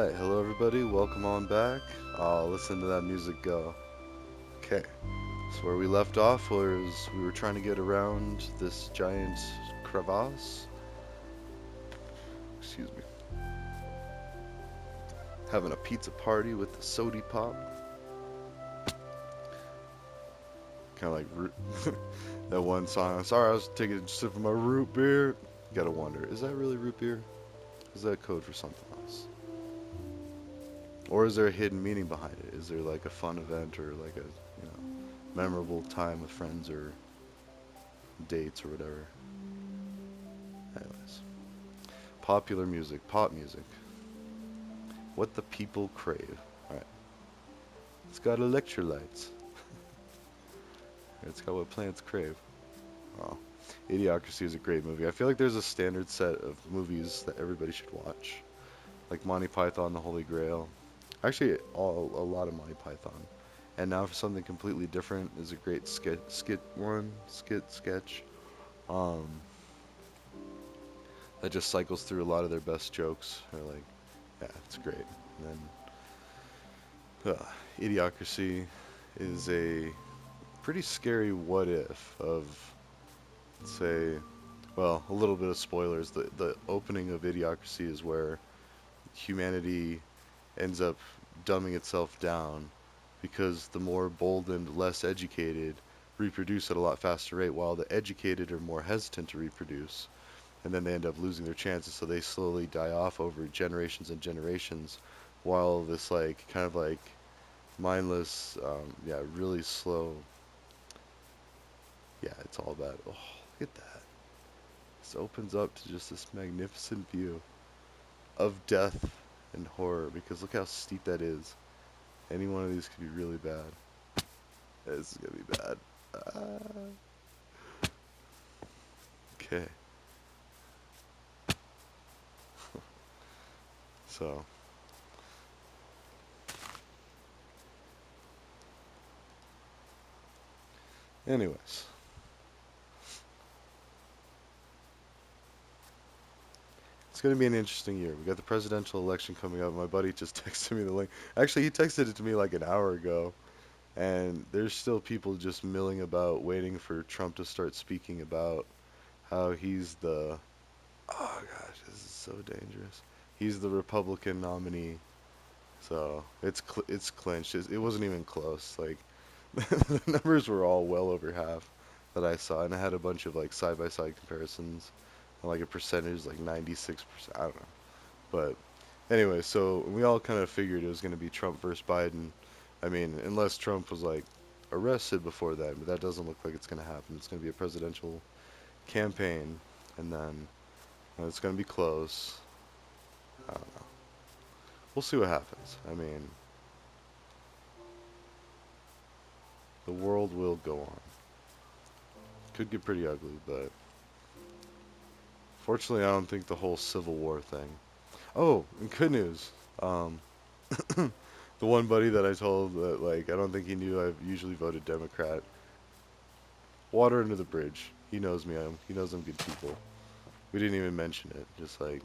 Alright, hello everybody, welcome on back. Listen to that music go. Okay, so where we left off was we were trying to get around this giant crevasse. Excuse me. Having a pizza party with the sody pop. Kind of like that one song. Sorry, I was taking a sip of my root beer. You gotta wonder, is that really root beer? Is that code for something else? Or is there a hidden meaning behind it? Is there like a fun event or like memorable time with friends or dates or whatever? Anyways, popular music, pop music. What the people crave. Alright, it's got electrolytes. It's got what plants crave. Oh, Idiocracy is a great movie. I feel like there's a standard set of movies that everybody should watch, like Monty Python, The Holy Grail. Actually, a lot of Monty Python. And now for something completely different is a great sketch. Um, that just cycles through a lot of their best jokes. Or like, yeah, it's great. And then Idiocracy is a pretty scary what if of, say, well, a little bit of spoilers. The opening of Idiocracy is where humanity ends up dumbing itself down because the more emboldened, less educated reproduce at a lot faster rate, while the educated are more hesitant to reproduce, and then they end up losing their chances. So they slowly die off over generations and generations, while this like kind of like mindless, yeah, really slow. Yeah, it's all about. Oh, look at that! This opens up to just this magnificent view of death and horror. Because look how steep that is. Any one of these could be really bad. This is gonna be bad. Ah, okay, so anyways, it's gonna be an interesting year. We got the presidential election coming up. My buddy just texted me the link. Actually, he texted it to me like an hour ago. And there's still people just milling about waiting for Trump to start speaking about how he's the, oh gosh, this is so dangerous. He's the Republican nominee. So it's clinched. It wasn't even close. Like the numbers were all well over half that I saw, and I had a bunch of like side by side comparisons, and like a percentage like 96%. I don't know, but anyway, so we all kind of figured it was going to be Trump versus Biden. I mean, unless Trump was like arrested before that, but that doesn't look like it's going to happen. It's going to be a presidential campaign, and then it's going to be close. I don't know. We'll see what happens. I mean, the world will go on. Could get pretty ugly, but fortunately, I don't think the whole Civil War thing. Oh, and good news. Um, the one buddy that I told that like I don't think he knew I've usually voted Democrat. Water under the bridge. He knows me. He knows I'm good people. We didn't even mention it. Just like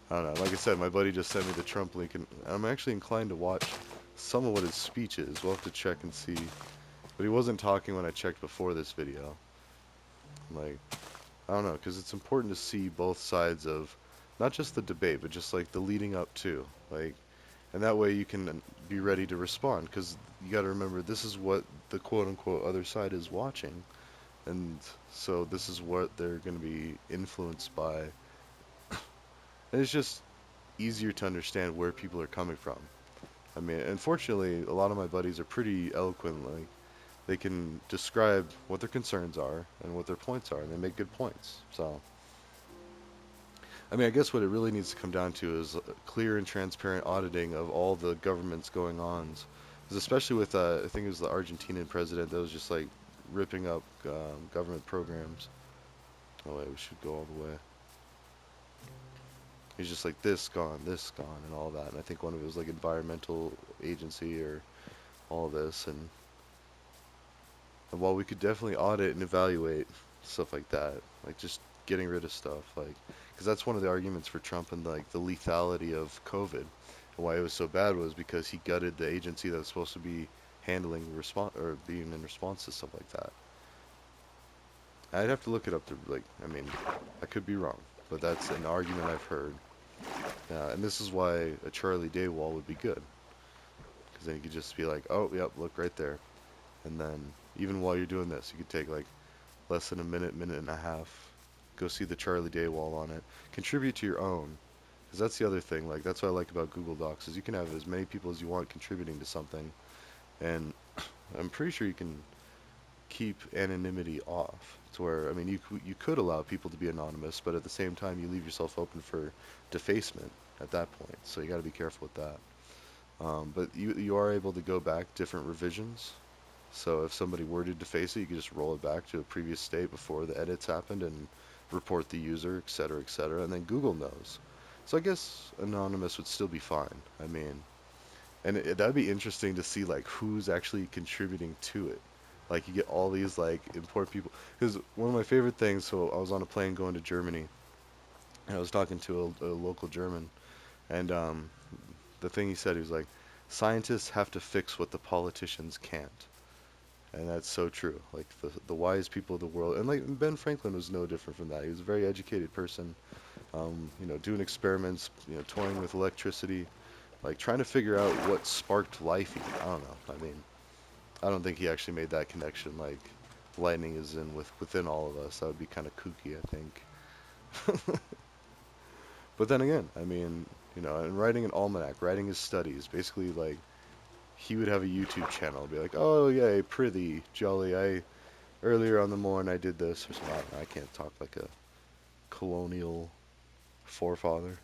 I don't know. Like I said, my buddy just sent me the Trump link, and I'm actually inclined to watch some of what his speech is. We'll have to check and see. But he wasn't talking when I checked before this video. Like I don't know, because it's important to see both sides of not just the debate, but just like the leading up to. Like, and that way you can be ready to respond. Because you got to remember, this is what the quote unquote other side is watching. And so this is what they're going to be influenced by. And it's just easier to understand where people are coming from. I mean, unfortunately, a lot of my buddies are pretty eloquent. Like, they can describe what their concerns are and what their points are, and they make good points. So, I mean, I guess what it really needs to come down to is clear and transparent auditing of all the government's going ons. Because especially with, I think it was the Argentinian president that was just like ripping up government programs. Oh wait, we should go all the way. He's just like this gone, and all that. And I think one of it was like environmental agency or all this. And while we could definitely audit and evaluate stuff like that, like just getting rid of stuff, like because that's one of the arguments for Trump and like the lethality of COVID. Why it was so bad was because he gutted the agency that was supposed to be handling response or being in response to stuff like that. I'd have to look it up to like. I mean, I could be wrong, but that's an argument I've heard. And this is why a Charlie Day wall would be good, because then you could just be like, oh, yep, look right there, and then even while you're doing this, you could take like less than a minute, minute and a half, go see the Charlie Day wall on it, contribute to your own, because that's the other thing. Like that's what I like about Google Docs is you can have as many people as you want contributing to something, and I'm pretty sure you can keep anonymity off. To where I mean, you could allow people to be anonymous, but at the same time, you leave yourself open for defacement at that point. So you got to be careful with that. But you are able to go back different revisions. So if somebody were to deface it, you could just roll it back to a previous state before the edits happened and report the user, et cetera, et cetera. And then Google knows. So I guess anonymous would still be fine. I mean, and that'd be interesting to see like who's actually contributing to it. Like you get all these like important people. Because one of my favorite things. So I was on a plane going to Germany, and I was talking to a local German, and the thing he said, he was like, scientists have to fix what the politicians can't. And that's so true. Like the wise people of the world, and like Ben Franklin was no different from that. He was a very educated person, doing experiments, toying with electricity, like trying to figure out what sparked life. Even. I don't know. I mean, I don't think he actually made that connection. Like lightning is within all of us. That would be kind of kooky, I think. But then again, I mean, and writing an almanac, writing his studies, basically like he would have a YouTube channel, be like, oh yeah, prithee, jolly, I earlier on the morn I did this or something. I don't know, I can't talk like a colonial forefather.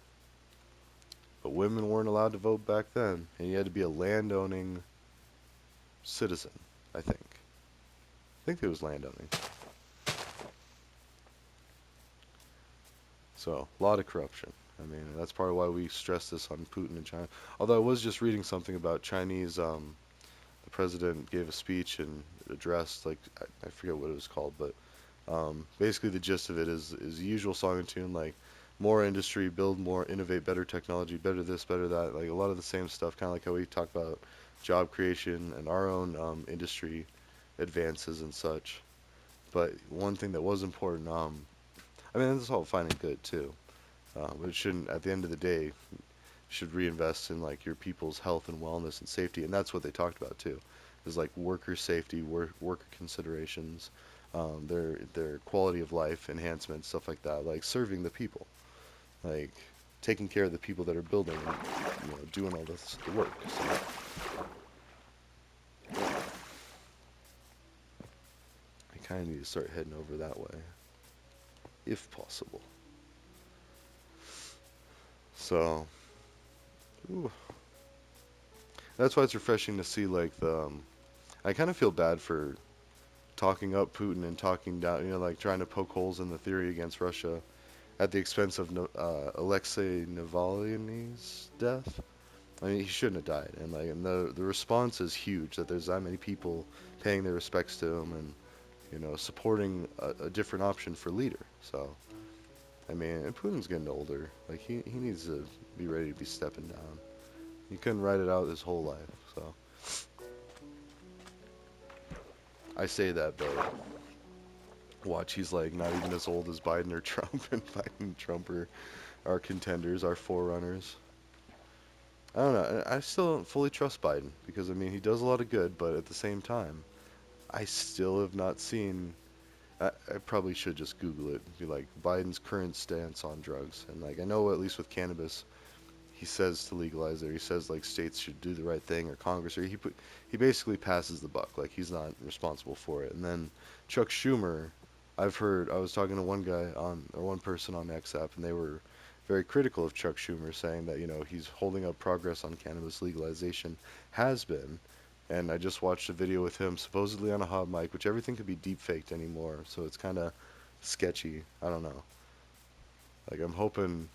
But women weren't allowed to vote back then, and you had to be a landowning citizen, I think. I think it was landowning. So, a lot of corruption. I mean, that's part of why we stress this on Putin and China. Although I was just reading something about Chinese, the president gave a speech and addressed, like, I forget what it was called, but basically the gist of it is the usual song and tune, like, more industry, build more, innovate, better technology, better this, better that, like a lot of the same stuff, kind of like how we talk about job creation and our own industry advances and such. But one thing that was important, I mean, that's all fine and good too. But it shouldn't, at the end of the day, should reinvest in like your people's health and wellness and safety, and that's what they talked about too, is like worker safety, worker considerations, their quality of life enhancement, stuff like that, like serving the people, like taking care of the people that are building and doing all this the work. So I kind of need to start heading over that way, if possible. So, ooh, that's why it's refreshing to see like the. I kind of feel bad for talking up Putin and talking down, like trying to poke holes in the theory against Russia at the expense of Alexei Navalny's death. I mean, he shouldn't have died, and like, and the response is huge that there's that many people paying their respects to him and supporting a different option for leader. So, I mean, and Putin's getting older. Like he needs to be ready to be stepping down. He couldn't ride it out his whole life. So I say that, but watch, he's like not even as old as Biden or Trump, and Biden and Trump are our contenders, our forerunners. I don't know. I still don't fully trust Biden because I mean he does a lot of good, but at the same time, I still have not seen. I probably should just Google it. Be like Biden's current stance on drugs, and like I know at least with cannabis, he says to legalize it. He says like states should do the right thing, or Congress, or he basically passes the buck. Like he's not responsible for it. And then Chuck Schumer, I've heard. I was talking to one guy on or one person on X app, and they were very critical of Chuck Schumer, saying that he's holding up progress on cannabis legalization, has been. And I just watched a video with him supposedly on a hot mic, which everything could be deep faked anymore, so it's kind of sketchy. I don't know. Like I'm hoping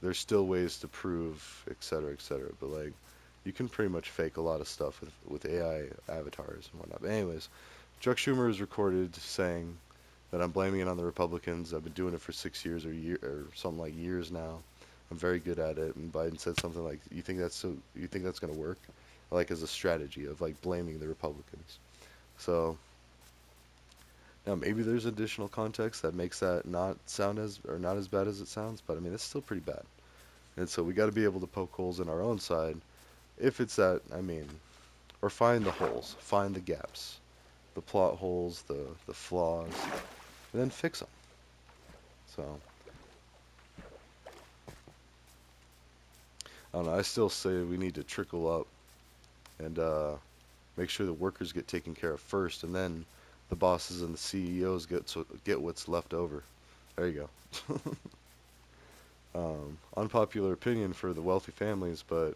there's still ways to prove, et cetera, et cetera. But like, you can pretty much fake a lot of stuff with AI avatars and whatnot. But anyways, Chuck Schumer is recorded saying that I'm blaming it on the Republicans. I've been doing it for 6 years or something like years now. I'm very good at it. And Biden said something like, You think that's gonna work?" Like as a strategy of like blaming the Republicans. So now maybe there's additional context that makes that not sound as or not as bad as it sounds, but I mean it's still pretty bad. And so we got to be able to poke holes in our own side if it's that. I mean, or find the holes, find the gaps, the plot holes, the flaws, and then fix them. So I don't know. I still say we need to trickle up and make sure the workers get taken care of first, and then the bosses and the CEOs get what's left over. There you go. Unpopular opinion for the wealthy families, but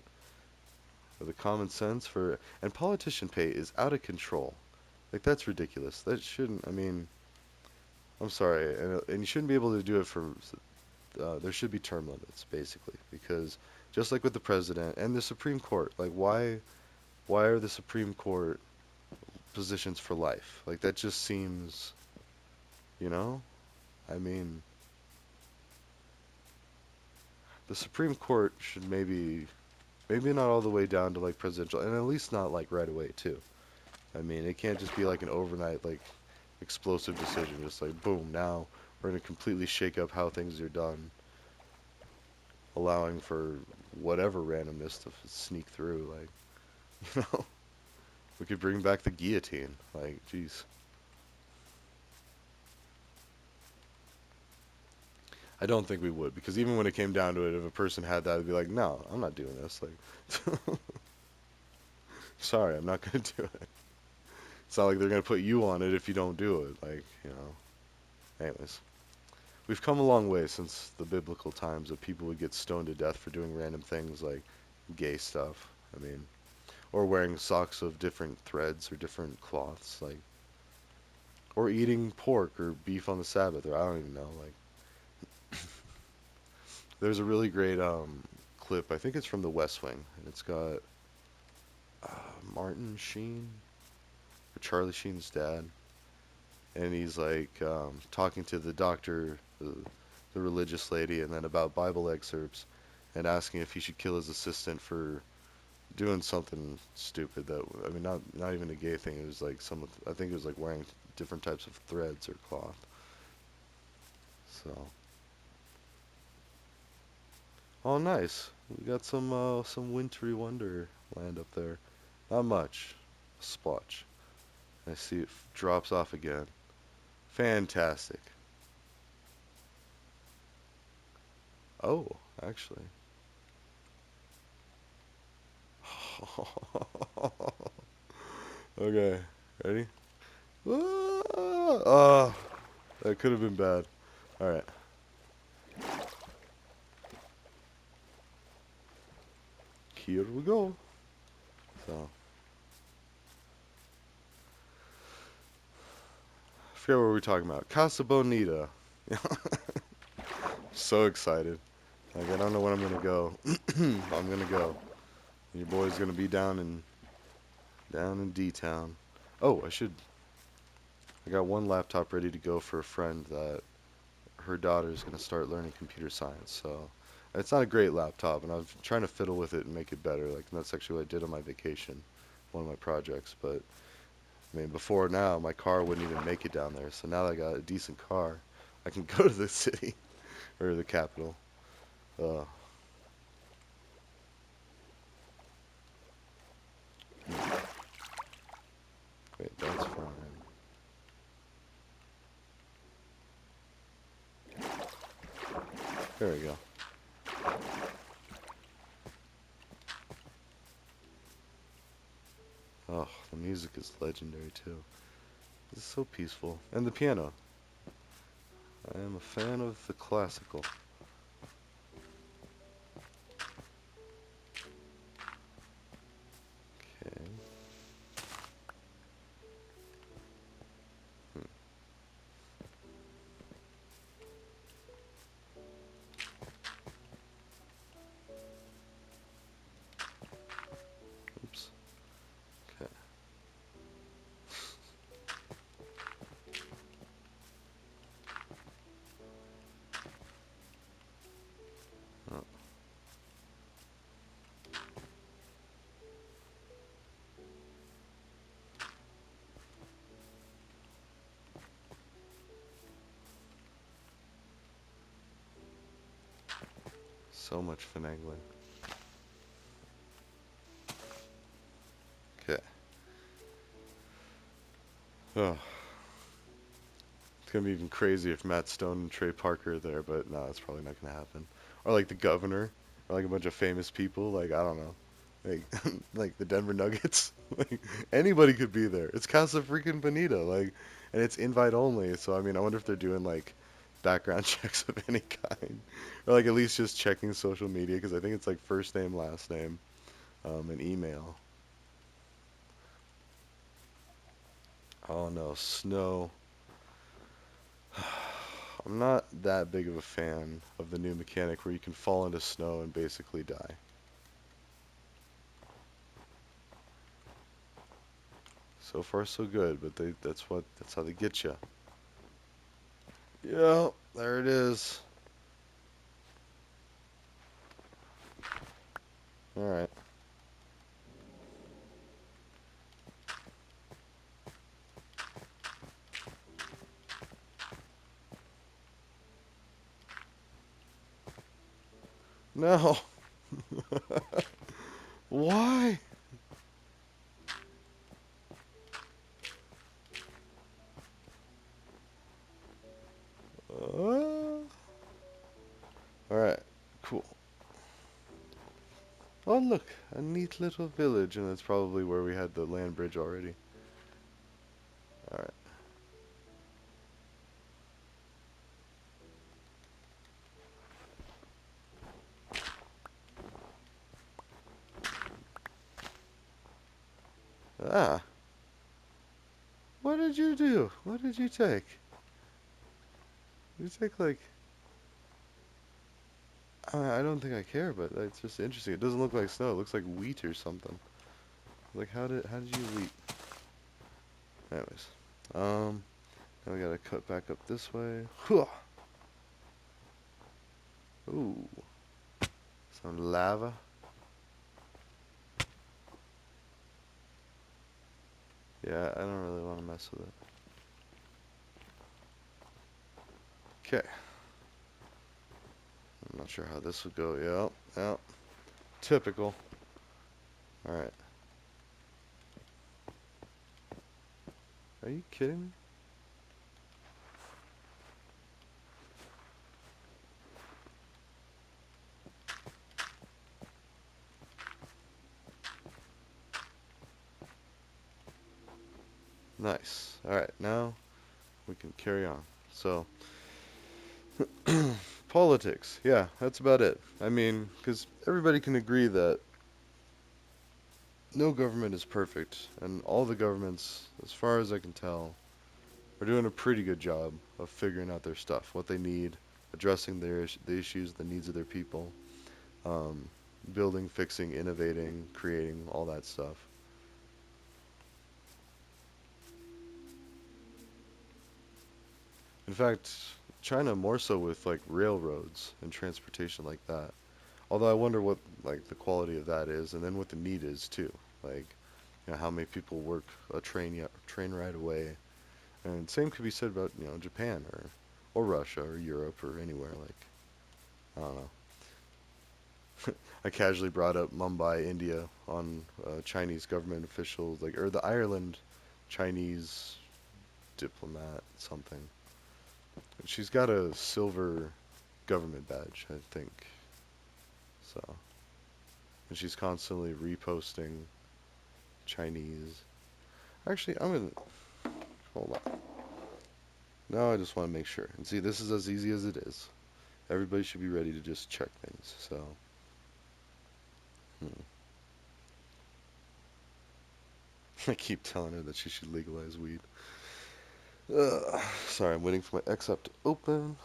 the common sense for and politician pay is out of control. Like that's ridiculous. That shouldn't. I mean, I'm sorry, and you shouldn't be able to do it for. There should be term limits, basically, because just like with the president and the Supreme Court, like why are the Supreme Court positions for life? Like that just seems, you know. I mean, the Supreme Court should maybe not all the way down to like presidential, and at least not like right away too. I mean, it can't just be like an overnight like explosive decision, just like boom, now we're gonna completely shake up how things are done, allowing for whatever randomness to sneak through. Like, you know, we could bring back the guillotine. Like, jeez. I don't think we would, because even when it came down to it, if a person had that, I'd be like, no, I'm not doing this. Like, sorry, I'm not gonna do it. It's not like they're gonna put you on it if you don't do it. Like, you know. Anyways, we've come a long way since the biblical times that people would get stoned to death for doing random things like gay stuff. I mean, or wearing socks of different threads or different cloths, like, or eating pork or beef on the Sabbath, or I don't even know. Like, there's a really great clip. I think it's from The West Wing, and it's got Martin Sheen or Charlie Sheen's dad, and he's like talking to the doctor, the religious lady, and then about Bible excerpts, and asking if he should kill his assistant for doing something stupid that I mean not even a gay thing. It was like some I think it was like wearing different types of threads or cloth. So, oh nice. We got some wintry wonderland up there. Not much. A splotch. I see it drops off again. Fantastic. Oh, actually. Okay, ready? Ah, that could have been bad. All right, here we go. So, I forget what we were talking about. Casa Bonita. So excited. Like I don't know when I'm gonna go. I'm gonna go. Your boy's gonna be down in D town. Oh, I should. I got one laptop ready to go for a friend that her daughter's gonna start learning computer science. So it's not a great laptop, and I was trying to fiddle with it and make it better. Like and that's actually what I did on my vacation, one of my projects. But I mean, before now, my car wouldn't even make it down there. So now that I got a decent car, I can go to the city or the capital. Uh, Wait, that's fine. There we go. Oh, the music is legendary too. It's so peaceful. And the piano. I am a fan of the classical. Okay. Hmm. Oops. Okay. So much finagling. Okay. Oh, it's gonna be even crazy if Matt Stone and Trey Parker are there, but no, that's probably not gonna happen. Or like the governor, or like a bunch of famous people. Like I don't know, like like the Denver Nuggets. Like anybody could be there. It's Casa freaking Bonita. Like, and it's invite only. So I mean, I wonder if they're doing like background checks of any kind, or like at least just checking social media because I think it's like first name, last name, and email. Oh no, snow. I'm not that big of a fan of the new mechanic where you can fall into snow and basically die. So far so good, but that's how they get you. Yeah, there it is. All right. No. Why? All right. Cool. Oh, look, a neat little village, and that's probably where we had the land bridge already. All right. Ah, what did you do? What did you take? You take like I don't think I care, but it's just interesting. It doesn't look like snow. It looks like wheat or something. Like how did you wheat? Anyways, um, now we gotta cut back up this way. Hoo! Ooh, some lava. Yeah, I don't really want to mess with it. Okay, I'm not sure how this would go. Yep, yep. Typical. All right. Are you kidding me? Nice. All right, now we can carry on. So, politics. Yeah, that's about it. I mean, because everybody can agree that no government is perfect, and all the governments, as far as I can tell, are doing a pretty good job of figuring out their stuff, what they need, addressing the issues, the needs of their people, um, building, fixing, innovating, creating, all that stuff. In fact, China more so with like railroads and transportation like that. Although I wonder what like the quality of that is, and then what the need is too. Like, how many people work a train ride away. And same could be said about, Japan or Russia or Europe or anywhere like I don't know. I casually brought up Mumbai, India on Chinese government officials like or the Ireland Chinese diplomat something. She's got a silver government badge, I think. So, and she's constantly reposting Chinese. Actually, I'm gonna hold on. No, I just want to make sure. And see, this is as easy as it is. Everybody should be ready to just check things. So, hmm. I keep telling her that she should legalize weed. Sorry, I'm waiting for my X app to open.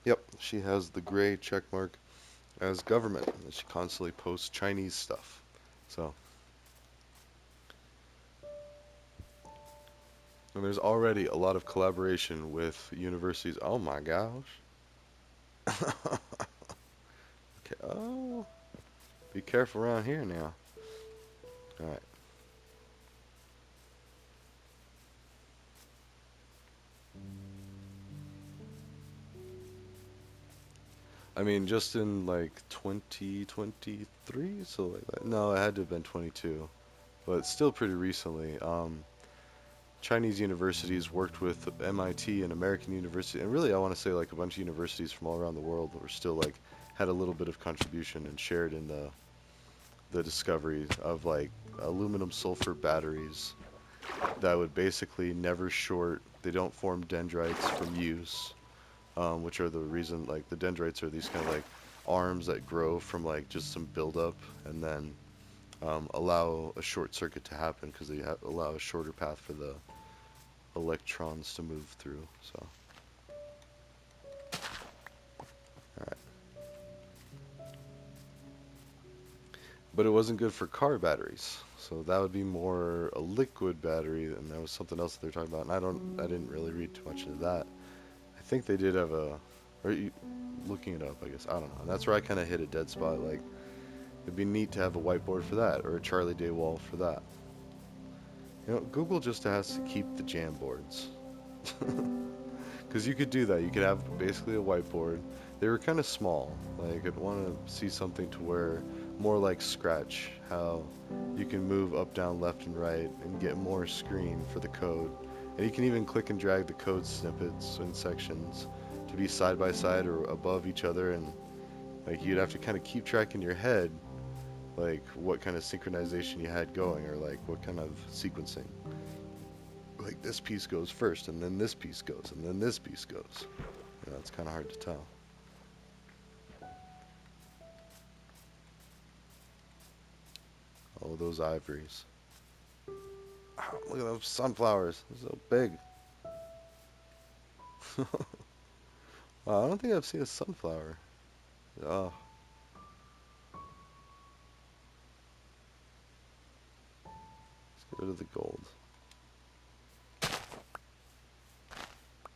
Yep, she has the gray check mark as government. And she constantly posts Chinese stuff. So, and there's already a lot of collaboration with universities. Oh my gosh. Okay. Oh, be careful around here now. All right. I mean, just in like 2023, so like that. No, it had to have been 22, but still pretty recently. Chinese universities worked with MIT and American university, and really I want to say like a bunch of universities from all around the world that were still like had a little bit of contribution and shared in the discovery of like aluminum sulfur batteries that would basically never short. They don't form dendrites from use, which are the reason like the dendrites are these kind of like arms that grow from like just some buildup and then allow a short circuit to happen because they allow a shorter path for the electrons to move through. So, alright. But it wasn't good for car batteries. So that would be more a liquid battery, and that was something else that they're talking about. And I didn't really read too much into that. I think they did have a, or you, looking it up, I guess. I don't know. And that's where I kind of hit a dead spot. Like, it'd be neat to have a whiteboard for that, or a Charlie Day wall for that. You know, Google just has to keep the Jamboards. Because you could do that. You could have basically a whiteboard. They were kind of small. Like, I'd want to see something to where more like Scratch, how you can move up, down, left, and right and get more screen for the code. And you can even click and drag the code snippets and sections to be side by side or above each other. And like, you'd have to kind of keep track in your head, like, what kind of synchronization you had going or like what kind of sequencing. Like, this piece goes first, and then this piece goes, and then this piece goes. You know, it's kind of hard to tell. Oh, those ivories. Oh, look at those sunflowers. They're so big. Wow, I don't think I've seen a sunflower. Oh, let's get rid of the gold.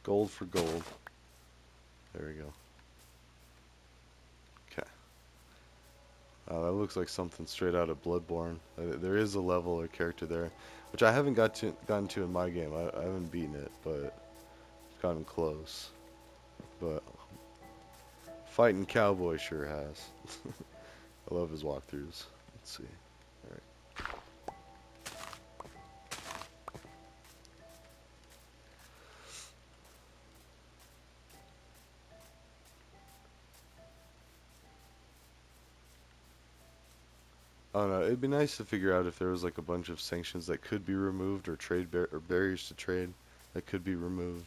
Gold for gold. There we go. Okay. That looks like something straight out of Bloodborne. There is a level or character there, which I haven't gotten to in my game. I haven't beaten it, but gotten close. But fighting cowboy sure has. I love his walkthroughs. Let's see. All right. I don't know. It'd be nice to figure out if there was like a bunch of sanctions that could be removed or or barriers to trade that could be removed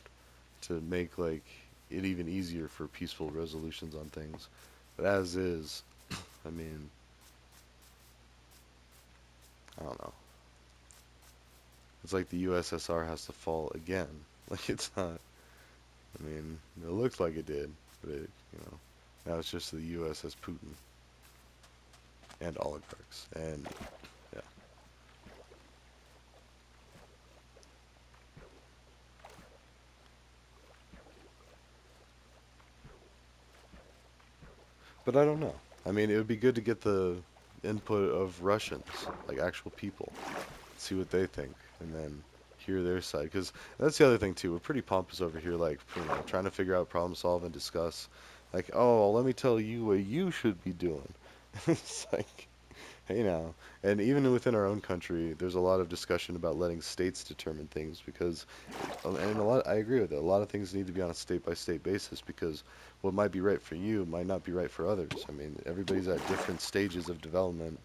to make like it even easier for peaceful resolutions on things. But as is, I mean, I don't know. It's like the USSR has to fall again. Like it's not. I mean, it looks like it did, but it, you know, now it's just the USS Putin and oligarchs and yeah. But I don't know. I mean, it would be good to get the input of Russians, like actual people, see what they think, and then hear their side. Because that's the other thing too. We're pretty pompous over here, like you know, trying to figure out problem solve and discuss. Like, oh, let me tell you what you should be doing. It's like, hey now. And even within our own country, there's a lot of discussion about letting states determine things because, and a lot, I agree with it. A lot of things need to be on a state by state basis because what might be right for you might not be right for others. I mean, everybody's at different stages of development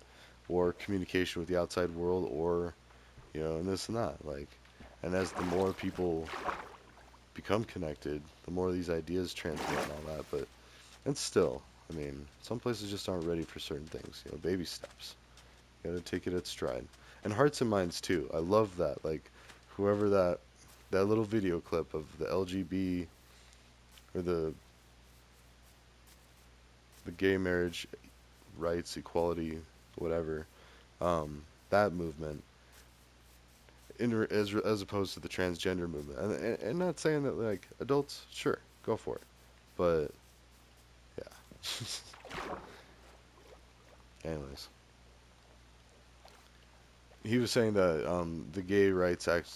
or communication with the outside world or, you know, and this and that. Like, and as the more people become connected, the more these ideas transmit and all that. But, and still, I mean, some places just aren't ready for certain things. You know, baby steps. You gotta take it at stride. And hearts and minds too. I love that. Like, whoever that little video clip of the LGB or the gay marriage rights, equality, whatever, that movement, as opposed to the transgender movement. And not saying that like adults, sure, go for it, but yeah. Anyways, he was saying that the gay rights act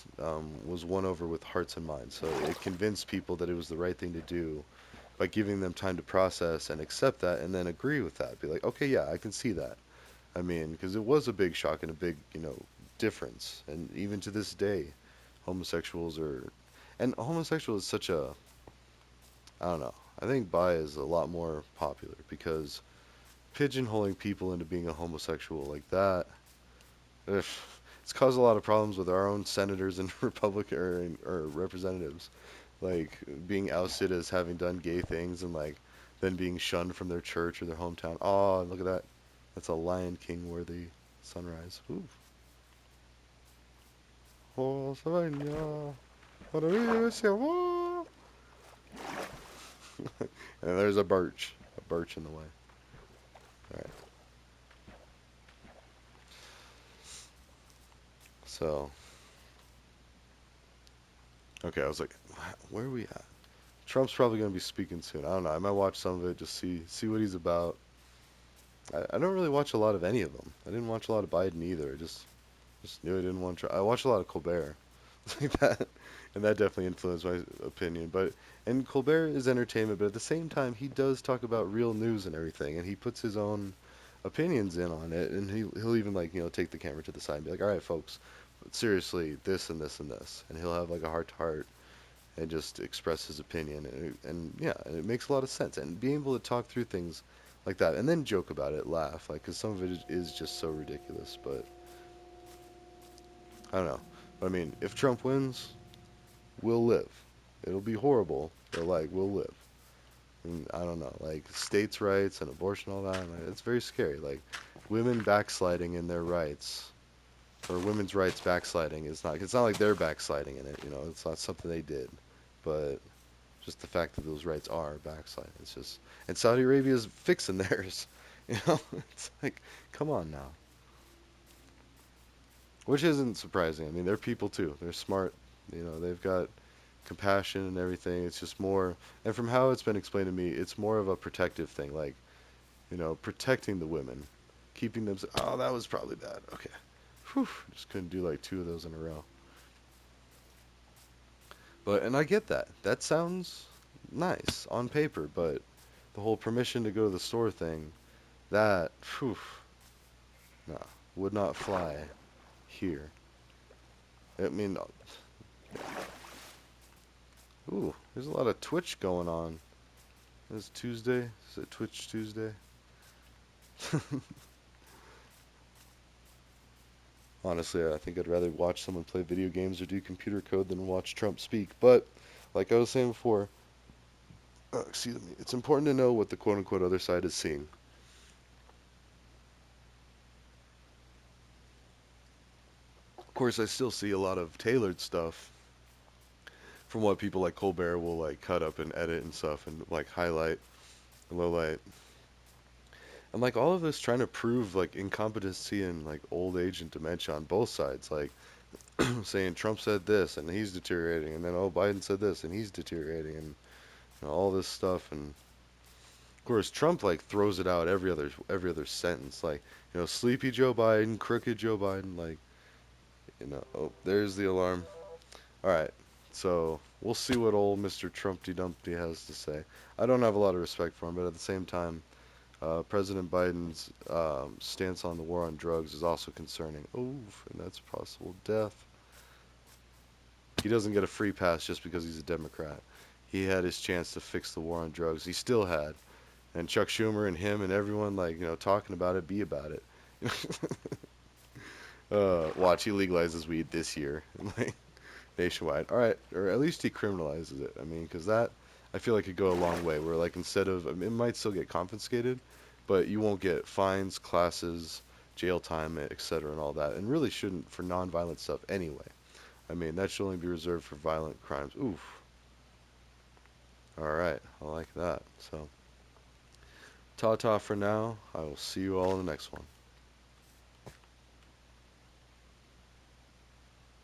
was won over with hearts and minds. So it convinced people that it was the right thing to do by giving them time to process and accept that, and then agree with that. Be like, okay, yeah, I can see that. I mean, because it was a big shock and a big, difference. And even to this day, homosexuals are, and homosexual is such a, I don't know. I think bi is a lot more popular because pigeonholing people into being a homosexual like that, ugh, it's caused a lot of problems with our own senators and Republican or representatives, like being ousted as having done gay things and like then being shunned from their church or their hometown. Oh, look at that. That's a Lion King worthy sunrise. Ooh. Oh, Savannah, maravillosa, oh. And there's a birch in the way. All right. So, okay, I was like, where are we at? Trump's probably gonna be speaking soon. I don't know. I might watch some of it, just see what he's about. I don't really watch a lot of any of them. I didn't watch a lot of Biden either. Just knew I didn't want to. I watched a lot of Colbert, like that, and that definitely influenced my opinion. But and Colbert is entertainment, but at the same time, he does talk about real news and everything, and he puts his own opinions in on it, and he'll even like take the camera to the side and be like, all right, folks, seriously, this and this and this, and he'll have like a heart to heart and just express his opinion, and yeah, and it makes a lot of sense, and being able to talk through things like that and then joke about it, laugh, like, because some of it is just so ridiculous, but I don't know. But I mean, if Trump wins, we'll live. It'll be horrible, but like we'll live. And I don't know, like states' rights and abortion, all that. Like, it's very scary. Like women backsliding in their rights, or women's rights backsliding is not. It's not like they're backsliding in it. It's not something they did, but just the fact that those rights are backsliding. It's just, and Saudi Arabia's fixing theirs. It's like, come on now. Which isn't surprising. I mean, they're people too. They're smart. They've got compassion and everything. It's just more, and from how it's been explained to me, it's more of a protective thing, like, protecting the women, keeping them. Oh, that was probably bad. Okay. Whew, just couldn't do like two of those in a row. But, and I get that. That sounds nice on paper, but the whole permission to go to the store thing, that, whew, no, would not fly here. I mean, ooh, there's a lot of Twitch going on. It's Tuesday. Is it Twitch Tuesday? Honestly, I think I'd rather watch someone play video games or do computer code than watch Trump speak. But, like I was saying before, excuse me, it's important to know what the quote unquote other side is seeing. Of course, I still see a lot of tailored stuff from what people like Colbert will like cut up and edit and stuff and like highlight, low light. And like all of this trying to prove like incompetency and like old age and dementia on both sides. Like saying Trump said this and he's deteriorating, and then oh Biden said this and he's deteriorating, and all this stuff. And of course Trump like throws it out every other sentence, like sleepy Joe Biden, crooked Joe Biden, like oh there's the alarm. All right, so we'll see what old Mr. Trumpty Dumpty has to say. I don't have a lot of respect for him, but at the same time, President Biden's stance on the war on drugs is also concerning. Oh, and that's possible death. He doesn't get a free pass just because he's a Democrat. He had his chance to fix the war on drugs. He still had. And Chuck Schumer and him and everyone, like, talking about it, be about it. Watch, he legalizes weed this year, like, nationwide. All right, or at least he criminalizes it. I mean, because that, I feel like could go a long way. Where, like, instead of, I mean, it might still get confiscated, but you won't get fines, classes, jail time, etc., and all that. And really shouldn't for non-violent stuff anyway. I mean, that should only be reserved for violent crimes. Oof. All right, I like that. So, ta ta for now. I will see you all in the next one.